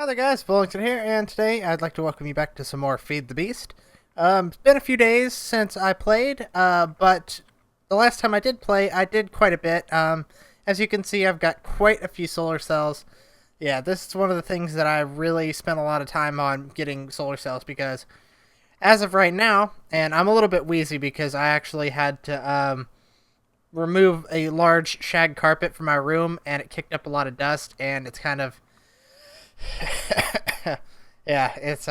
Hi there guys, Bullington here, and today I'd like to welcome you back to some more Feed the Beast. It's been a few days since I played, but the last time I did play, I did quite a bit. As you can see, I've got quite a few solar cells. Yeah, this is one of the things that I really spent a lot of time on getting solar cells, because as of right now, and I'm a little bit wheezy because I actually had to remove a large shag carpet from my room, and it kicked up a lot of dust, and it's kind of yeah, it's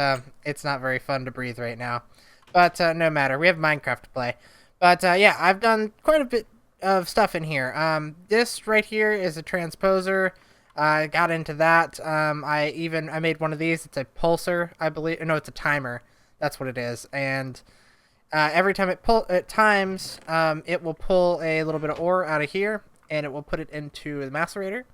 not very fun to breathe right now. But no matter, we have Minecraft to play. But yeah, I've done quite a bit of stuff in here. This right here is a transposer. I got into that. I made one of these. It's a pulsar, I believe. No, it's a timer. That's what it is. And every time it times, it will pull a little bit of ore out of here, and it will put it into the macerator.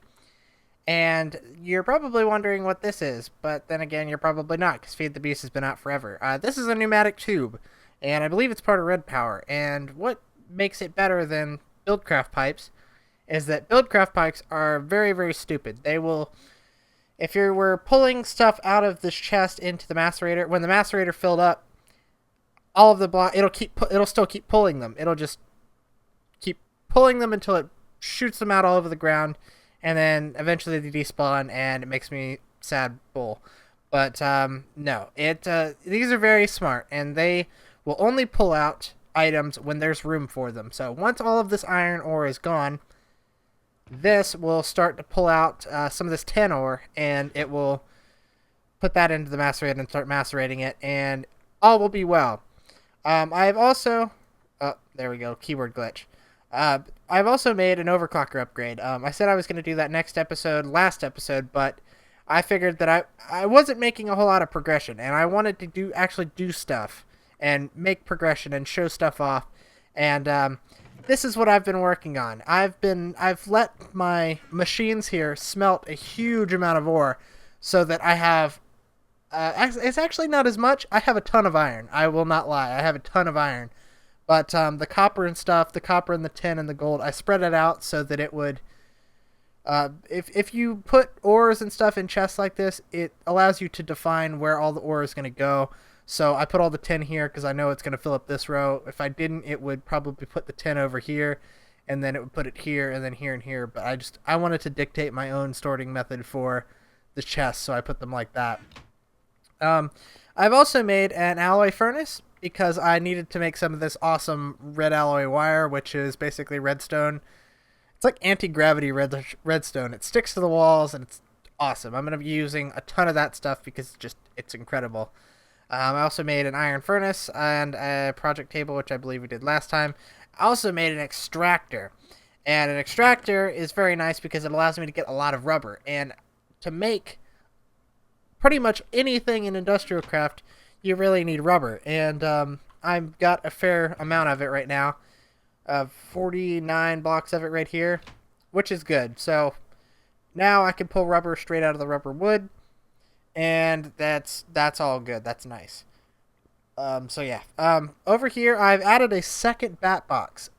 And you're probably wondering what this is, but then again, you're probably not, because Feed the Beast has been out forever. This is a pneumatic tube, and I believe it's part of Red Power. And what makes it better than Buildcraft pipes is that Buildcraft pipes are very, very stupid. They will, if you were pulling stuff out of this chest into the macerator, when the macerator filled up, all of the block, it'll still keep pulling them. It'll just keep pulling them until it shoots them out all over the ground. And then eventually they despawn, and it makes me sad bull. But no, these are very smart, and they will only pull out items when there's room for them. So once all of this iron ore is gone, this will start to pull out some of this tin ore, and it will put that into the macerator and start macerating it, and all will be well. I've also... Oh, there we go, keyword glitch. I've also made an overclocker upgrade. I said I was going to do that last episode, but I figured that I wasn't making a whole lot of progression, and I wanted to actually do stuff and make progression and show stuff off. And this is what I've been working on. I've let my machines here smelt a huge amount of ore, so that I have it's actually not as much. I have a ton of iron. I will not lie. I have a ton of iron. But the copper and stuff, the copper and the tin and the gold, I spread it out so that it would... if you put ores and stuff in chests like this, it allows you to define where all the ore is going to go. So I put all the tin here because I know it's going to fill up this row. If I didn't, it would probably put the tin over here, and then it would put it here, and then here and here. But I wanted to dictate my own sorting method for the chests, so I put them like that. I've also made an alloy furnace, because I needed to make some of this awesome red alloy wire, which is basically redstone. It's like anti-gravity redstone. It sticks to the walls, and it's awesome. I'm going to be using a ton of that stuff because it's incredible. I also made an iron furnace and a project table, which I believe we did last time. I also made an extractor. And an extractor is very nice because it allows me to get a lot of rubber. And to make pretty much anything in industrial craft, you really need rubber, and I've got a fair amount of it right now, 49 blocks of it right here, which is good. So now I can pull rubber straight out of the rubber wood, and that's all good. That's nice. So yeah, over here I've added a second bat box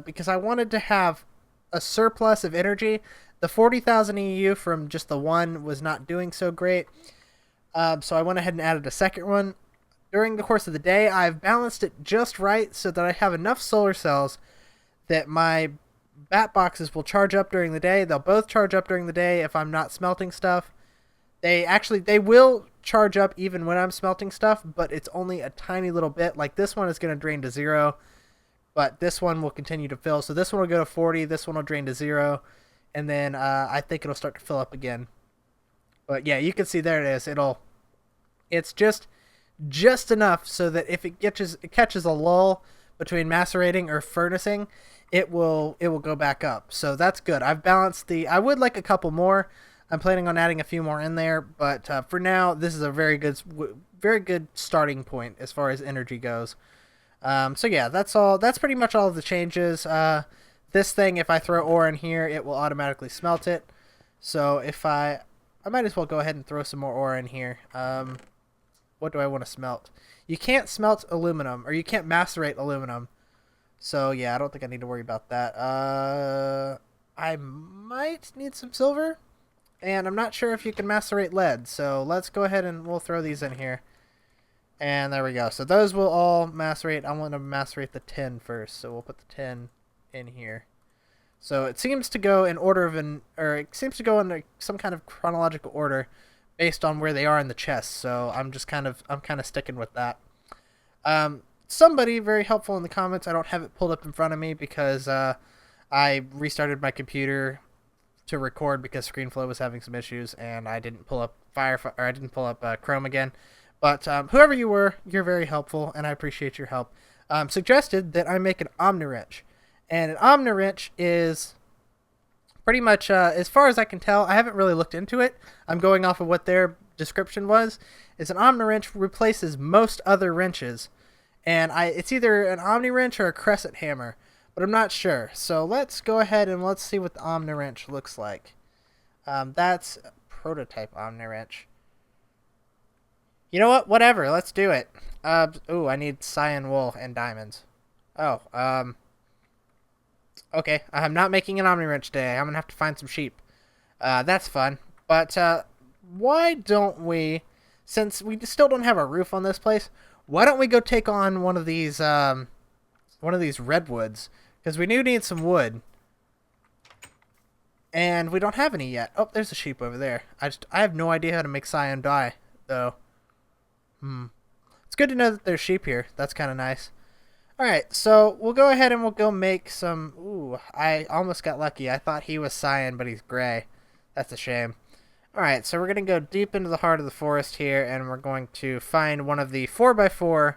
because I wanted to have a surplus of energy. The 40,000 EU from just the one was not doing so great, so I went ahead and added a second one. During the course of the day, I've balanced it just right so that I have enough solar cells that my bat boxes will charge up during the day. They'll both charge up during the day if I'm not smelting stuff. They will charge up even when I'm smelting stuff, but it's only a tiny little bit. Like this one is going to drain to 0, but this one will continue to fill. So this one will go to 40, this one will drain to 0, and then I think it'll start to fill up again. But yeah, you can see there it is. It's just enough so that if it catches a lull between macerating or furnacing, it will go back up. So that's good. I've balanced I would like a couple more. I'm planning on adding a few more in there, but for now, this is a very good starting point as far as energy goes. So yeah, that's all. That's pretty much all of the changes. This thing, if I throw ore in here, it will automatically smelt it. So if I might as well go ahead and throw some more ore in here. What do I want to smelt? You can't smelt aluminum, or you can't macerate aluminum. So yeah, I don't think I need to worry about that. I might need some silver. And I'm not sure if you can macerate lead, so let's go ahead and we'll throw these in here. And there we go. So those will all macerate. I want to macerate the tin first, so we'll put the tin in here. So it seems to go in order of it seems to go in some kind of chronological order based on where they are in the chest. So I'm kind of sticking with that. Somebody very helpful in the comments. I don't have it pulled up in front of me because I restarted my computer to record because ScreenFlow was having some issues, and I didn't pull up Chrome again. But whoever you were, you're very helpful, and I appreciate your help. Suggested that I make an Omni Wrench, and an Omni Wrench is pretty much, as far as I can tell, I haven't really looked into it. I'm going off of what their description was. Is an Omni Wrench replaces most other wrenches, and it's either an Omni Wrench or a crescent hammer, but I'm not sure. So let's go ahead and let's see what the Omni Wrench looks like. That's a prototype Omni Wrench. You know what? Whatever. Let's do it. Ooh, I need cyan wool and diamonds. Oh, okay. I'm not making an Omni Wrench today. I'm gonna have to find some sheep. That's fun. But why don't we, since we still don't have a roof on this place, why don't we go take on one of these redwoods? Because we do need some wood. And we don't have any yet. Oh, there's a sheep over there. I have no idea how to make cyan dye, though. It's good to know that there's sheep here. That's kind of nice. Alright, so we'll go ahead and we'll go make some... Ooh, I almost got lucky. I thought he was cyan, but he's gray. That's a shame. Alright, so we're going to go deep into the heart of the forest here, and we're going to find one of the 4x4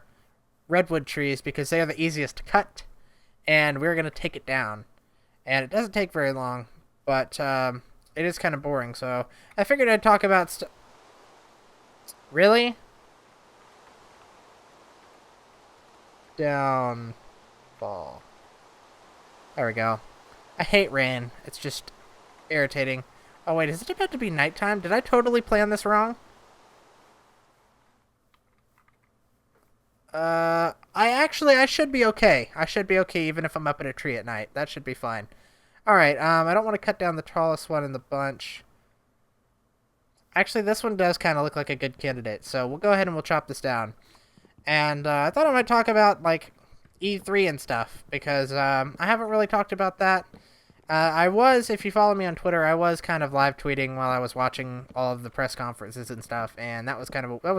redwood trees, because they are the easiest to cut, and we're going to take it down. And it doesn't take very long, but it is kind of boring, so I figured I'd talk about... Really? Downfall. There we go. I hate rain. It's just irritating. Oh wait, is it about to be nighttime? Did I totally plan this wrong? I should be okay. I should be okay even if I'm up in a tree at night. That should be fine. Alright, I don't want to cut down the tallest one in the bunch. Actually, this one does kind of look like a good candidate, so we'll go ahead and we'll chop this down. And I thought I might talk about, like, E3 and stuff, because I haven't really talked about that. If you follow me on Twitter, I was kind of live tweeting while I was watching all of the press conferences and stuff, and that was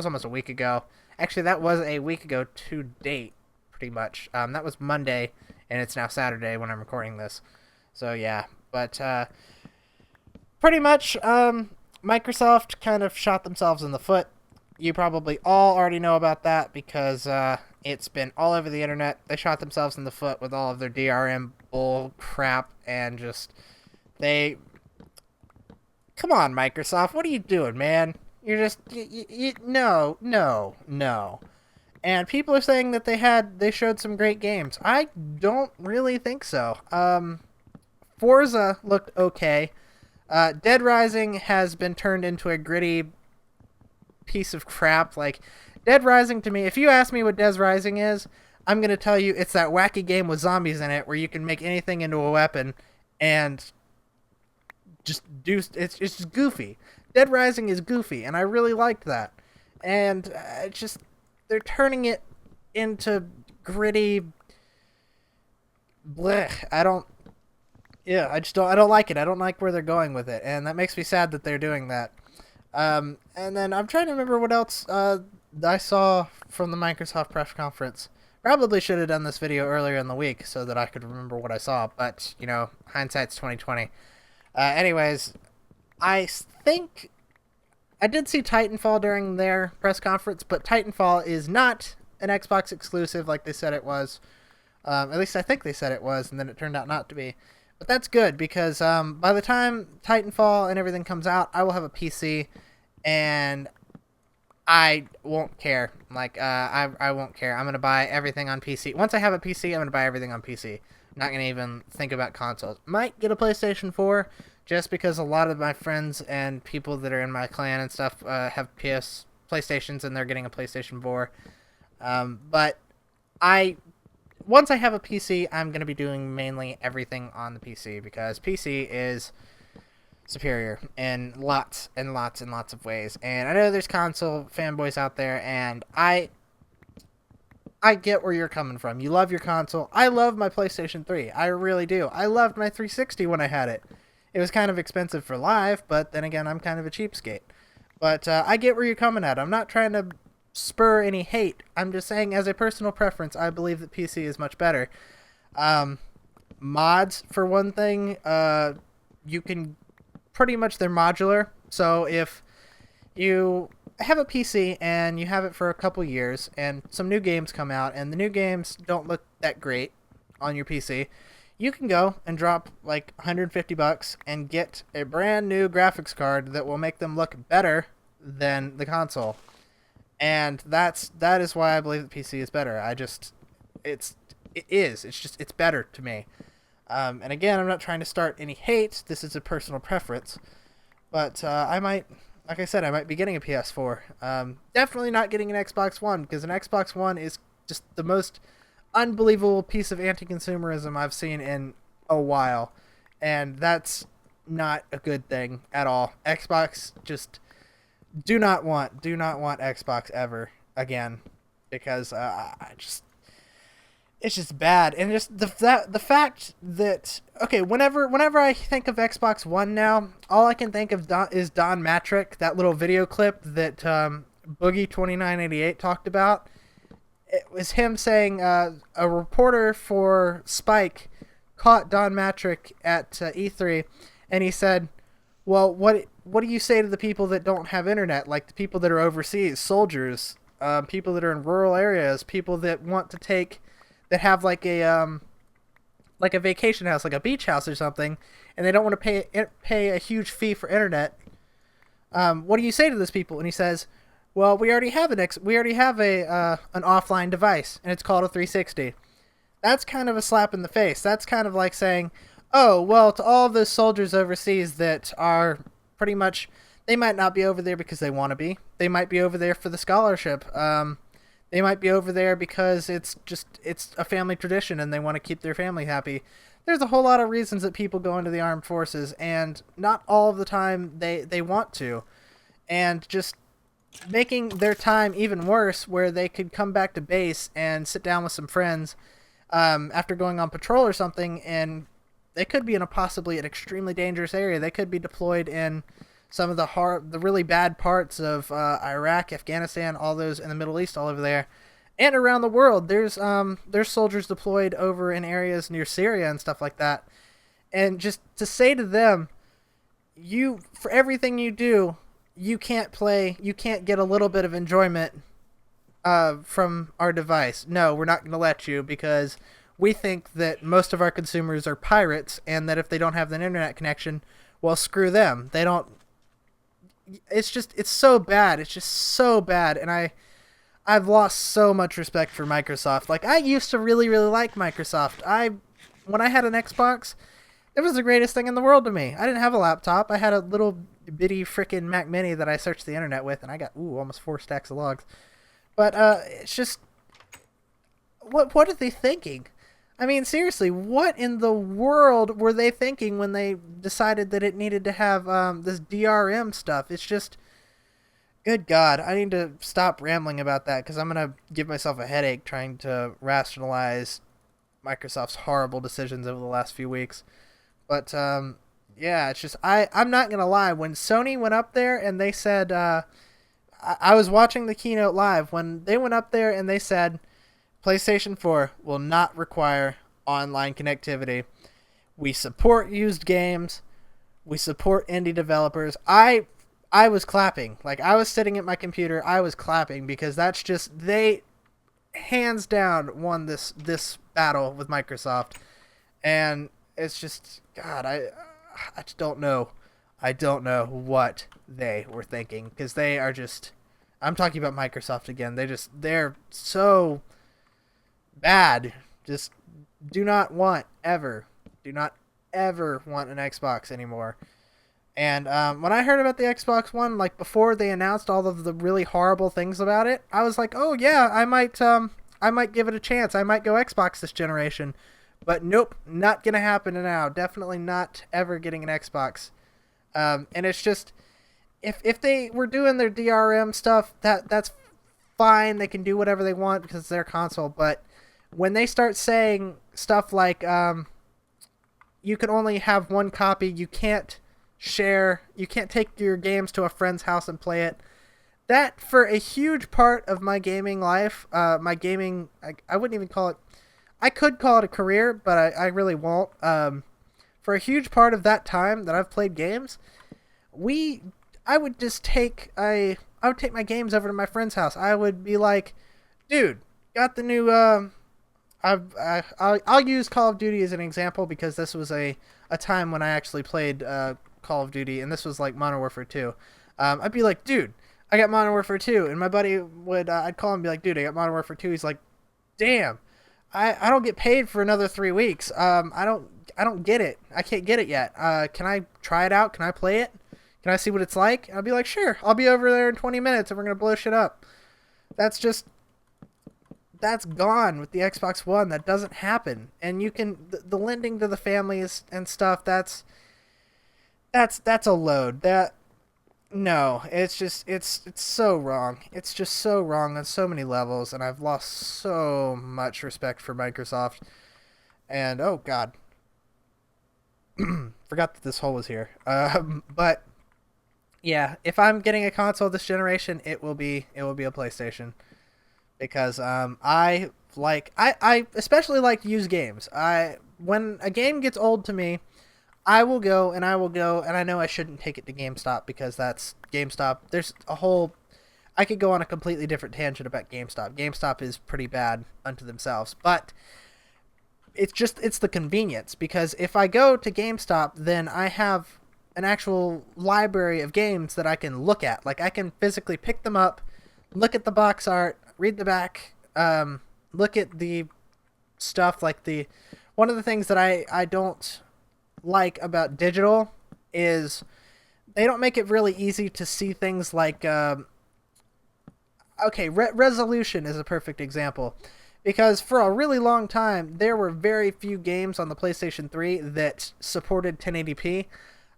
almost a week ago. Actually, that was a week ago to date, pretty much. That was Monday, and it's now Saturday when I'm recording this. So, yeah. But, pretty much, Microsoft kind of shot themselves in the foot. You probably all already know about that because it's been all over the internet. They shot themselves in the foot with all of their DRM bull crap and just they... Come on, Microsoft. What are you doing, man? You're just... No. And people are saying that they showed some great games. I don't really think so. Forza looked okay. Dead Rising has been turned into a gritty piece of crap. Like, Dead Rising to me, if you ask me what Dead Rising is, I'm going to tell you it's that wacky game with zombies in it where you can make anything into a weapon and just do... It's just goofy. Dead Rising is goofy, and I really liked that. And it's just... They're turning it into gritty... Blech. I don't like it. I don't like where they're going with it, and that makes me sad that they're doing that. And then I'm trying to remember what else I saw from the Microsoft press conference. Probably should have done this video earlier in the week so that I could remember what I saw, but, you know, hindsight's 20/20. Anyways, I think I did see Titanfall during their press conference, but Titanfall is not an Xbox exclusive like they said it was. At least I think they said it was, and then it turned out not to be. But that's good, because by the time Titanfall and everything comes out, I will have a PC, and I won't care. Like, I won't care. I'm going to buy everything on PC. Once I have a PC, I'm going to buy everything on PC. I'm not going to even think about consoles. Might get a PlayStation 4, just because a lot of my friends and people that are in my clan and stuff have PlayStations, and they're getting a PlayStation 4. But once I have a PC, I'm going to be doing mainly everything on the PC, because PC is superior in lots and lots and lots of ways. And I know there's console fanboys out there, and I get where you're coming from. You love your console. I love my PlayStation 3. I really do. I loved my 360 when I had it. It was kind of expensive for live, but then again, I'm kind of a cheapskate. But I get where you're coming at. I'm not trying to spur any hate. I'm just saying, as a personal preference, I believe that PC is much better. Mods, for one thing, you can pretty much, they're modular. So if you have a PC and you have it for a couple years and some new games come out and the new games don't look that great on your PC, you can go and drop like $150 and get a brand new graphics card that will make them look better than the console. And that is why I believe that PC is better. It's better to me. And again, I'm not trying to start any hate. This is a personal preference. But I might, like I said, I might be getting a PS4. Definitely not getting an Xbox One, because an Xbox One is just the most unbelievable piece of anti-consumerism I've seen in a while. And that's not a good thing at all. Xbox, just do not want Xbox ever again, because it's just bad. And just the fact that, okay, whenever I think of Xbox One now, all I can think of is Don Matrick, that little video clip that Boogie 2988 talked about. It was him saying a reporter for Spike caught Don Matrick at E3, and he said, well, what do you say to the people that don't have internet, like the people that are overseas, soldiers, people that are in rural areas, people that want to that have like a vacation house, like a beach house or something, and they don't want to pay a huge fee for internet. What do you say to those people? And he says, well, we already have an offline device, and it's called a 360. That's kind of a slap in the face. That's kind of like saying, oh, well, to all of those soldiers overseas that are pretty much, they might not be over there because they want to be. They might be over there for the scholarship. They might be over there because it's a family tradition and they want to keep their family happy. There's a whole lot of reasons that people go into the armed forces, and not all of the time they want to. And just making their time even worse, where they could come back to base and sit down with some friends after going on patrol or something, and they could be in possibly an extremely dangerous area. They could be deployed in some of the really bad parts of Iraq, Afghanistan, all those in the Middle East, all over there, and around the world. There's soldiers deployed over in areas near Syria and stuff like that. And just to say to them, for everything you do, you can't get a little bit of enjoyment from our device. No, we're not going to let you, because we think that most of our consumers are pirates, and that if they don't have an internet connection, well, screw them. They don't. It's so bad. It's just so bad. And I've lost so much respect for Microsoft. Like, I used to really, really like Microsoft. When I had an Xbox, it was the greatest thing in the world to me. I didn't have a laptop. I had a little bitty frickin' Mac Mini that I searched the internet with, and I got, almost 4 stacks of logs. But, it's just, what are they thinking? I mean, seriously, what in the world were they thinking when they decided that it needed to have this DRM stuff? It's just, good God, I need to stop rambling about that, because I'm going to give myself a headache trying to rationalize Microsoft's horrible decisions over the last few weeks. But, yeah, it's just, I'm not going to lie. When Sony went up there and they said, I was watching the keynote live, when they went up there and they said, PlayStation 4 will not require online connectivity. We support used games. We support indie developers. I was clapping. Like, I was sitting at my computer. I was clapping, because that's just, they hands down won this battle with Microsoft. And it's just, God, I just don't know. I don't know what they were thinking, because they are just, I'm talking about Microsoft again. They're so bad. Just do not ever want an Xbox anymore. And when I heard about the Xbox One, like before they announced all of the really horrible things about it, I was like, oh yeah, I might give it a chance. I might go Xbox this generation. But nope, not gonna happen now. Definitely not ever getting an Xbox. And it's just if they were doing their DRM stuff, that's fine. They can do whatever they want because it's their console. But when they start saying stuff like you can only have one copy, you can't share, you can't take your games to a friend's house and play it. That for a huge part of my gaming life, my gaming, I wouldn't even call it. I could call it a career, but I really won't. For a huge part of that time that I've played games, I would just I would take my games over to my friend's house. I would be like, dude, got the new I'll use Call of Duty as an example because this was a time when I actually played Call of Duty, and this was like Modern Warfare 2. I'd be like, dude, I got Modern Warfare 2, and my buddy would I'd call him and be like, dude, I got Modern Warfare 2. He's like, damn, I don't get paid for another 3 weeks. I don't get it. I can't get it yet. Can I try it out? Can I play it? Can I see what it's like? I'll be like, sure. I'll be over there in 20 minutes, and we're gonna blow shit up. That's gone with the Xbox One. That doesn't happen. And you can the lending to the families and stuff. That's a load. That no, it's just it's so wrong. It's just so wrong on so many levels, and I've lost so much respect for Microsoft. And oh god, forgot that this hole was here. But yeah, if I'm getting a console this generation, it will be a PlayStation. Because I especially like used games. When a game gets old to me, I will go and I know I shouldn't take it to GameStop because that's GameStop. There's a whole I could go on a completely different tangent about GameStop. GameStop is pretty bad unto themselves, but it's the convenience because if I go to GameStop, then I have an actual library of games that I can look at. Like I can physically pick them up, look at the box art, read the back, look at the stuff like the one of the things that I don't like about digital is they don't make it really easy to see things like resolution is a perfect example because for a really long time there were very few games on the PlayStation 3 that supported 1080p.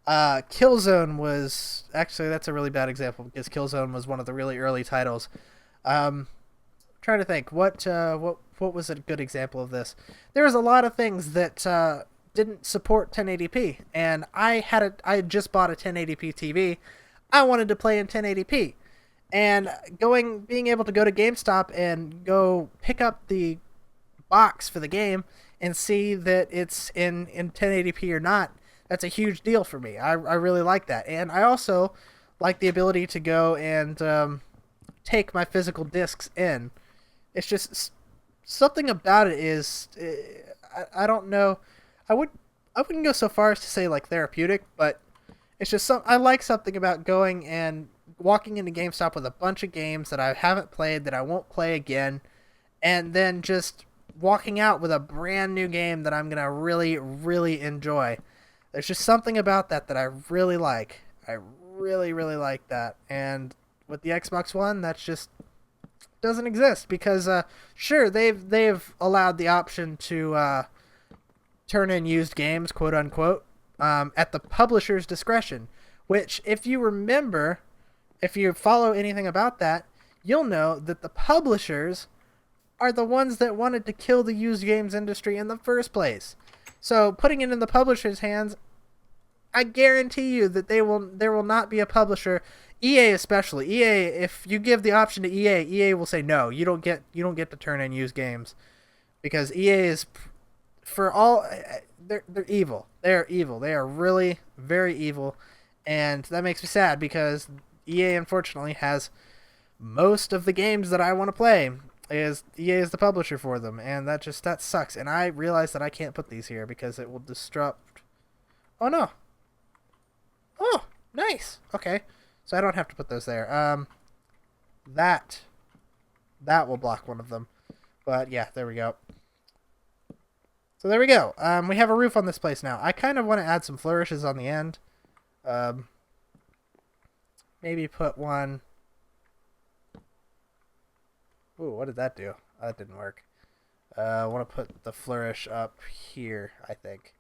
Killzone was actually that's a really bad example because Killzone was one of the really early titles. Trying to think what was a good example of this. There was a lot of things that didn't support 1080p, and I had just bought a 1080p TV. I wanted to play in 1080p, and being able to go to GameStop and go pick up the box for the game and see that it's in 1080p or not. That's a huge deal for me. I really like that, and I also like the ability to go and take my physical discs in. It's just something about it is I don't know. I wouldn't go so far as to say like therapeutic, but it's just I like something about going and walking into GameStop with a bunch of games that I haven't played that I won't play again, and then just walking out with a brand new game that I'm gonna really really enjoy. There's just something about that I really like. I really really like that, and with the Xbox One, that's just doesn't exist because sure they've allowed the option to turn in used games, quote unquote, at the publisher's discretion. Which, if you remember, if you follow anything about that, you'll know that the publishers are the ones that wanted to kill the used games industry in the first place. So putting it in the publisher's hands, I guarantee you that there will not be a publisher. EA especially. EA, if you give the option to EA will say no. You don't get to turn in used games because EA is for all they're evil. They are evil. They are really very evil, and that makes me sad because EA unfortunately has most of the games that I want to play. EA is the publisher for them, and that sucks. And I realize that I can't put these here because it will disrupt. Oh no. Oh, nice. Okay. So I don't have to put those there. That will block one of them. But yeah, there we go. So there we go. We have a roof on this place now. I kind of want to add some flourishes on the end. Maybe put one. Ooh, what did that do? Oh, that didn't work. I want to put the flourish up here, I think.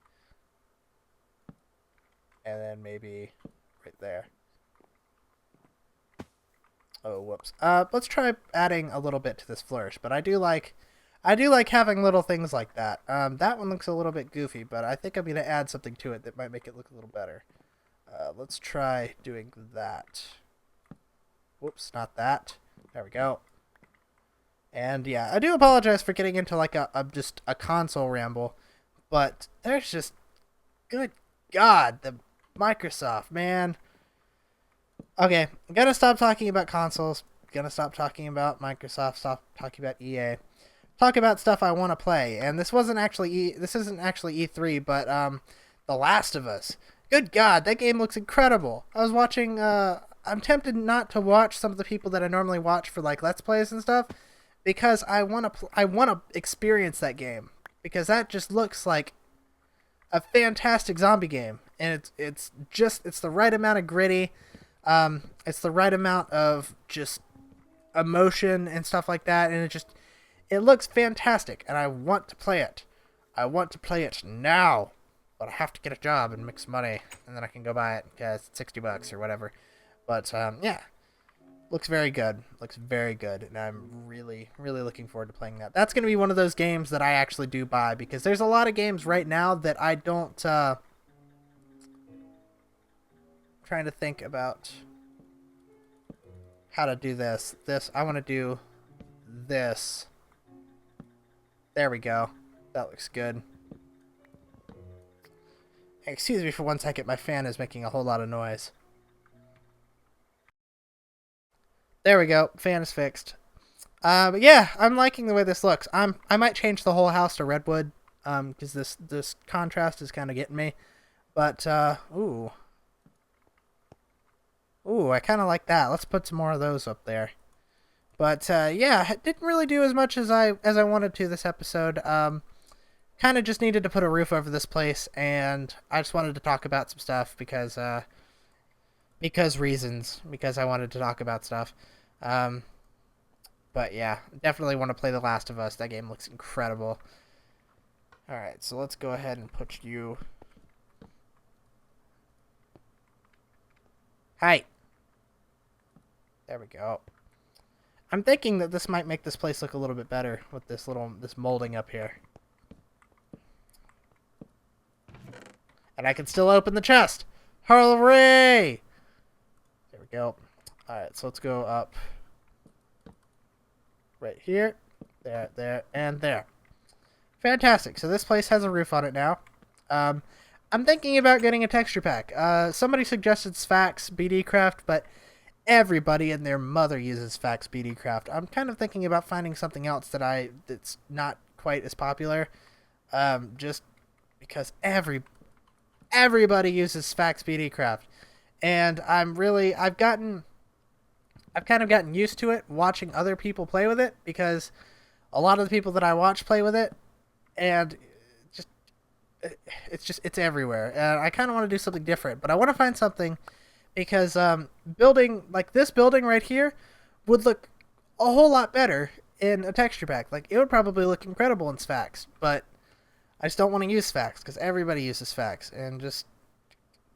And then maybe right there. Oh, whoops. Let's try adding a little bit to this flourish, but I do like having little things like that. That one looks a little bit goofy, but I think I'm going to add something to it that might make it look a little better. Let's try doing that. Whoops, not that. There we go. And yeah, I do apologize for getting into like just a console ramble, but there's just, good God, the Microsoft, man. Okay, I'm gonna stop talking about consoles. Gonna stop talking about Microsoft. Stop talking about EA. Talk about stuff I want to play. And this isn't actually E3, but The Last of Us. Good God, that game looks incredible. I was watching. I'm tempted not to watch some of the people that I normally watch for like Let's Plays and stuff, because I want to experience that game, because that just looks like a fantastic zombie game, and it's the right amount of gritty. It's the right amount of just emotion and stuff like that, and it looks fantastic, and I want to play it. I want to play it now, but I have to get a job and make some money, and then I can go buy it because it's $60 or whatever. But yeah, looks very good. Looks very good, and I'm really, really looking forward to playing that. That's going to be one of those games that I actually do buy, because there's a lot of games right now that I don't. Trying to think about how to do this. I want to do this. There we go. That looks good. Excuse me for 1 second. My fan is making a whole lot of noise. There we go. Fan is fixed. But yeah, I'm liking the way this looks. I might change the whole house to redwood, because this contrast is kind of getting me. But ooh, I kind of like that. Let's put some more of those up there. But yeah, it didn't really do as much as I wanted to this episode. Kind of just needed to put a roof over this place, and I just wanted to talk about some stuff because reasons. Because I wanted to talk about stuff. But yeah, definitely want to play The Last of Us. That game looks incredible. Alright, so let's go ahead and put you... Hi! There we go. I'm thinking that this might make this place look a little bit better with this molding up here. And I can still open the chest! Hooray! There we go. Alright, so let's go up right here, there, and there. Fantastic. So this place has a roof on it now. I'm thinking about getting a texture pack. Somebody suggested Sphax BD Craft, but everybody and their mother uses Sphax BD Craft. I'm kind of thinking about finding something else that's not quite as popular, just because everybody uses Sphax BD Craft, and I've kind of gotten used to it watching other people play with it, because a lot of the people that I watch play with it, and it's everywhere. And I kind of want to do something different, but I want to find something, because building like this building right here would look a whole lot better in a texture pack. Like, it would probably look incredible in Sphax, but I just don't want to use Sphax because everybody uses Sphax, and just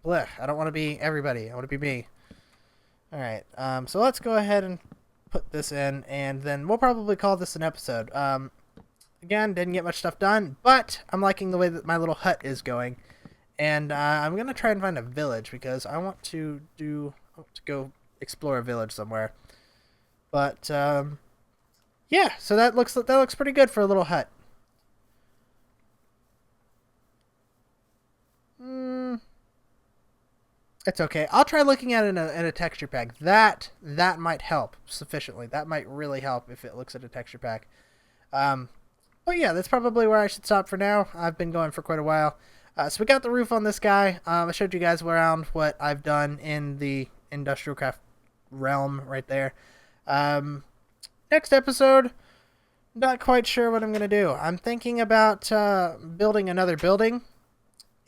blech. I don't want to be everybody. I want to be me. Alright, so let's go ahead and put this in, and then we'll probably call this an episode. Again, didn't get much stuff done, but I'm liking the way that my little hut is going. And I'm going to try and find a village, because I want to go explore a village somewhere. But, yeah, so that looks pretty good for a little hut. It's okay. I'll try looking at it in a texture pack. That might help sufficiently. That might really help if it looks at a texture pack. But yeah, that's probably where I should stop for now. I've been going for quite a while. So we got the roof on this guy. I showed you guys around what I've done in the industrial craft realm right there. Next episode, not quite sure what I'm going to do. I'm thinking about building another building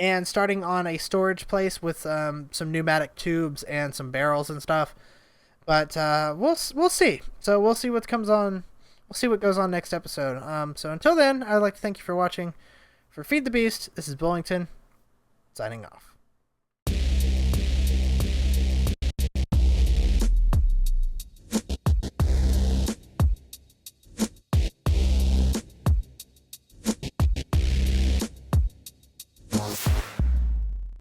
and starting on a storage place with some pneumatic tubes and some barrels and stuff. But we'll see. So we'll see what comes on. We'll see what goes on next episode. So until then, I'd like to thank you for watching. For Feed the Beast, this is Bullington, signing off.